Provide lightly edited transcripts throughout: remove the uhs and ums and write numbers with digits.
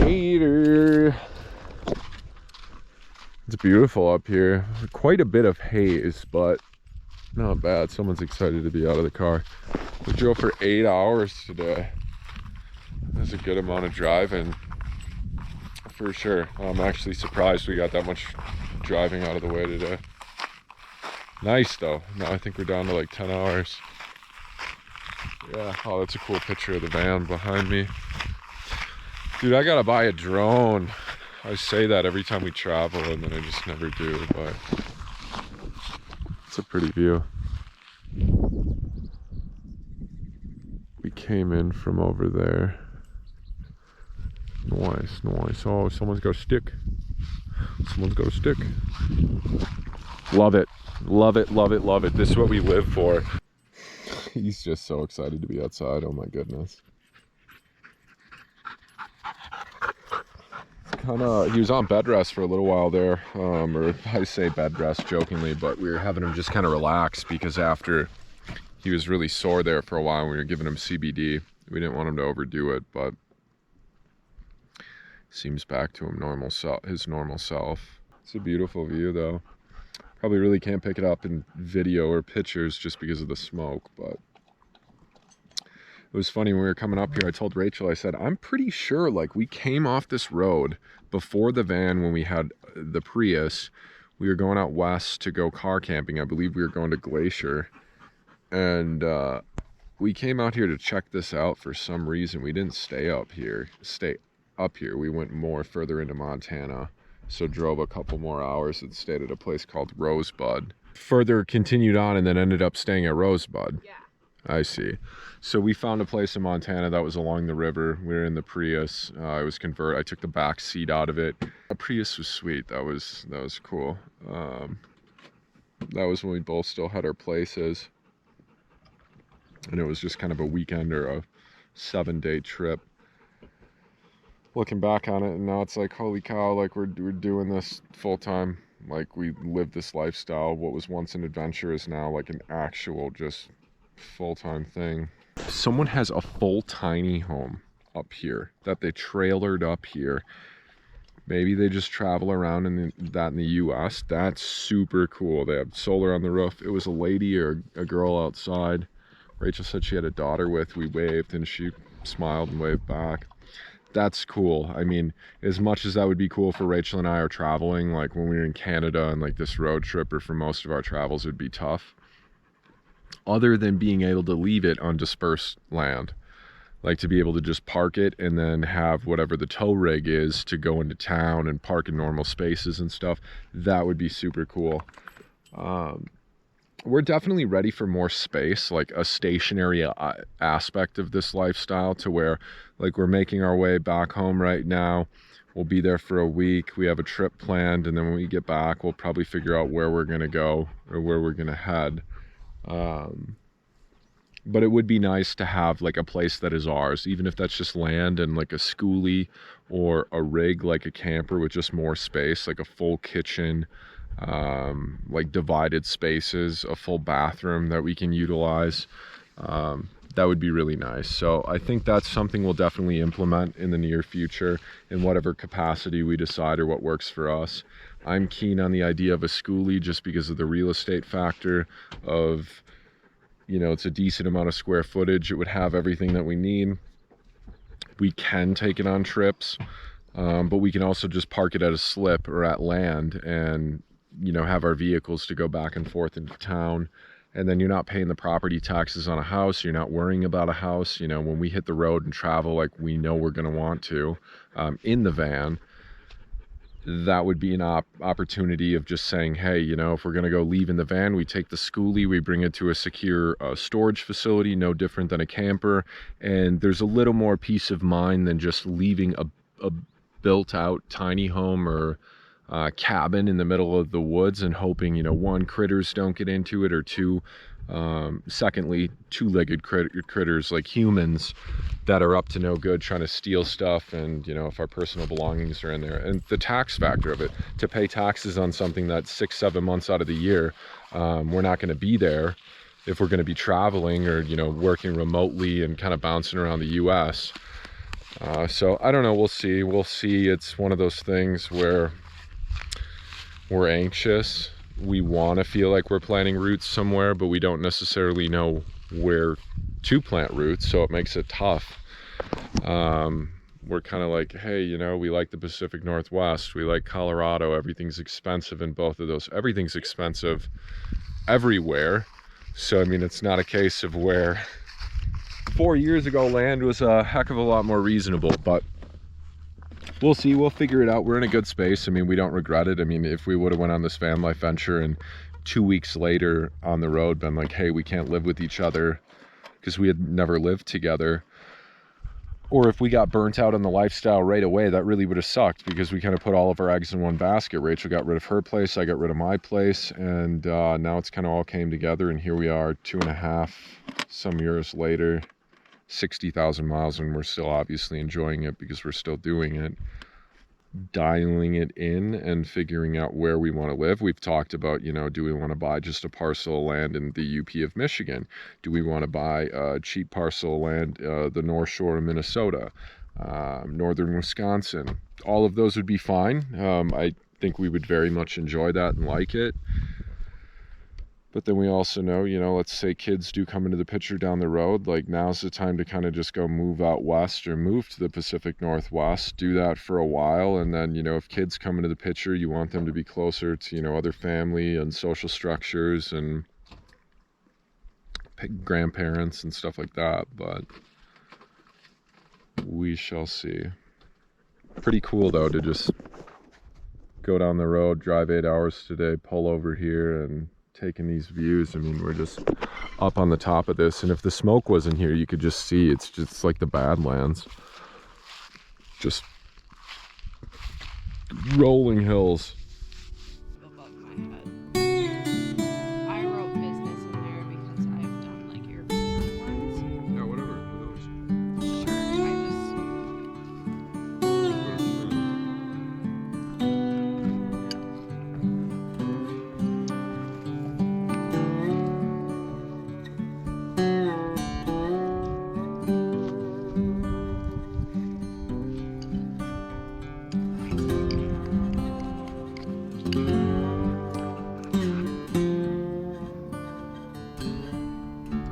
Later. It's beautiful up here. Quite a bit of haze, but not bad. Someone's excited to be out of the car. We drove for 8 hours today. That's a good amount of driving for sure. I'm actually surprised we got that much driving out of the way today. Nice though. Now I think we're down to like 10 hours. Yeah, oh, that's a cool picture of the van behind me. Dude, I gotta buy a drone. I say that every time we travel and then I just never do, but it's a pretty view. We came in from over there. Nice, nice. Oh, someone's got a stick. Someone's got a stick. Love it. Love it, love it, love it. This is what we live for. He's just so excited to be outside. Oh my goodness. He was on bed rest for a little while there, or I say bed rest jokingly, but we were having him just kind of relax because after he was really sore there for a while, we were giving him CBD. We didn't want him to overdo it, but seems back to his normal self. It's a beautiful view though. Probably really can't pick it up in video or pictures just because of the smoke, but it was funny when we were coming up here. I told Rachel, I said, I'm pretty sure like we came off this road before the van when we had the Prius. We were going out west to go car camping. I believe we were going to Glacier. And we came out here to check this out for some reason. We didn't stay up here. We went more further into Montana. So drove a couple more hours and stayed at a place called Rosebud. Further continued on and then ended up staying at Rosebud. Yeah. I see. So we found a place in Montana that was along the river. We were in the Prius. I took the back seat out of it. The Prius was sweet. That was cool. That was when we both still had our places. And it was just kind of a weekend or a 7-day trip. Looking back on it, and now it's like, holy cow, like we're doing this full time. Like we live this lifestyle. What was once an adventure is now like an actual just full-time thing. Someone has a full tiny home up here that they trailered up here. Maybe they just travel around in the US. That's super cool. They have solar on the roof. It was a lady or a girl outside. Rachel said she had a daughter with. We waved and she smiled and waved back. That's cool. I mean, as much as that would be cool for Rachel and I are traveling, like when we were in Canada and like this road trip, or for most of our travels, it would be tough. Other than being able to leave it on dispersed land, like to be able to just park it and then have whatever the tow rig is to go into town and park in normal spaces and stuff, that would be super cool. We're definitely ready for more space, like a stationary aspect of this lifestyle, to where like we're making our way back home right now. We'll be there for a week. We have a trip planned, and then when we get back, we'll probably figure out where we're going to go or where we're going to head. But it would be nice to have like a place that is ours, even if that's just land and like a schoolie or a rig, like a camper with just more space, like a full kitchen, like divided spaces, a full bathroom that we can utilize. That would be really nice. So I think that's something we'll definitely implement in the near future in whatever capacity we decide or what works for us. I'm keen on the idea of a schoolie just because of the real estate factor of, you know, it's a decent amount of square footage. It would have everything that we need. We can take it on trips, but we can also just park it at a slip or at land and, you know, have our vehicles to go back and forth into town. And then you're not paying the property taxes on a house. You're not worrying about a house. You know, when we hit the road and travel like we know we're going to want to in the van, that would be an opportunity of just saying, hey, you know, if we're going to go leave in the van, we take the schoolie, we bring it to a secure storage facility, no different than a camper. And there's a little more peace of mind than just leaving a built out tiny home or cabin in the middle of the woods and hoping, you know, one, critters don't get into it, or two, secondly, two-legged critters like humans that are up to no good trying to steal stuff. And, you know, if our personal belongings are in there, and the tax factor of it, to pay taxes on something that's 6-7 months out of the year, we're not going to be there. If we're going to be traveling or, you know, working remotely and kind of bouncing around the US, So I don't know, we'll see. It's one of those things where we're anxious. We want to feel like we're planting roots somewhere, but we don't necessarily know where to plant roots, so it makes it tough. We're kind of like, hey, you know, we like the Pacific Northwest, we like Colorado, everything's expensive in both of those. Everything's expensive everywhere. So I mean, it's not a case of where 4 years ago land was a heck of a lot more reasonable, but we'll see. We'll figure it out. We're in a good space. I mean, we don't regret it. I mean, if we would have went on this van life venture and 2 weeks later on the road been like, hey, we can't live with each other because we had never lived together, or if we got burnt out on the lifestyle right away, that really would have sucked, because we kind of put all of our eggs in one basket. Rachel got rid of her place, I got rid of my place, and now it's kind of all came together, and here we are 2.5 some years later, 60,000 miles, and we're still obviously enjoying it because we're still doing it, dialing it in and figuring out where we want to live. We've talked about, you know, do we want to buy just a parcel of land in the UP of Michigan? Do we want to buy a cheap parcel of land, the North Shore of Minnesota, northern Wisconsin? All of those would be fine. I think we would very much enjoy that and like it. But then we also know, you know, let's say kids do come into the picture down the road, like now's the time to kind of just go move out west or move to the Pacific Northwest, do that for a while. And then, you know, if kids come into the picture, you want them to be closer to, you know, other family and social structures and grandparents and stuff like that. But we shall see. Pretty cool though to just go down the road, drive 8 hours today, pull over here and taking these views. I mean, we're just up on the top of this, and if the smoke wasn't here, you could just see it's just like the Badlands, just rolling hills. Above my head. I wrote business in there because I've done like your ones. Yeah, whatever. Sure, I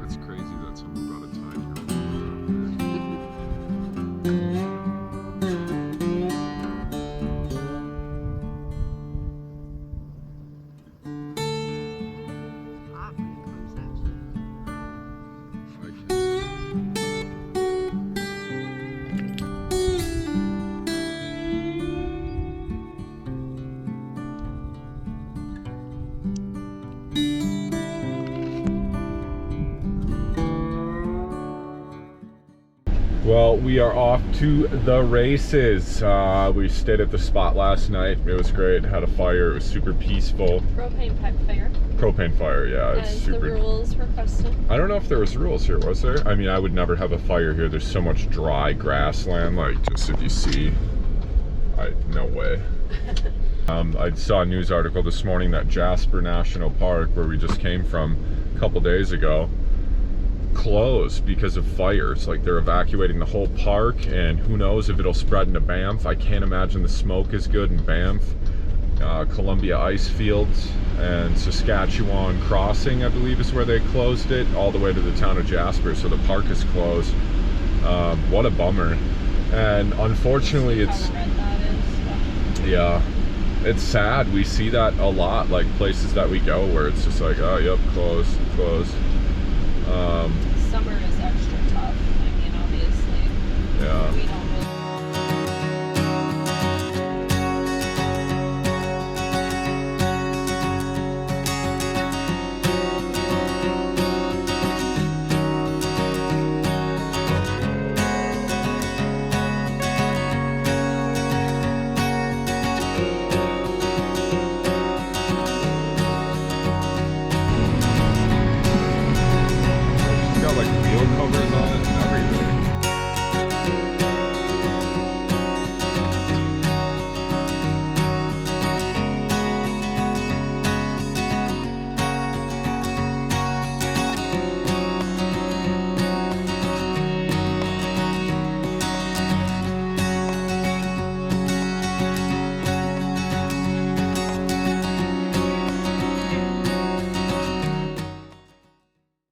That's crazy that someone brought a time. hot when it comes at you. Well, we are off to the races. We stayed at the spot last night. It was great. Had a fire. It was super peaceful. Propane pipe fire. Propane fire, yeah. It's As super. the rules requested. I don't know if there was rules here, was there? I mean, I would never have a fire here. There's so much dry grassland. Like, just if you see, no way. I saw a news article this morning that Jasper National Park, where we just came from a couple days ago, closed because of fires. Like, they're evacuating the whole park, and who knows if it'll spread into Banff. I can't imagine the smoke is good in Banff. Columbia Ice Fields and Saskatchewan Crossing, I believe, is where they closed it, all the way to the town of Jasper, so the park is closed. What a bummer. And unfortunately, it's, yeah, it's sad. We see that a lot, like places that we go where it's just like, oh, yep, closed. Summer is extra tough. I mean, obviously, yeah. we don't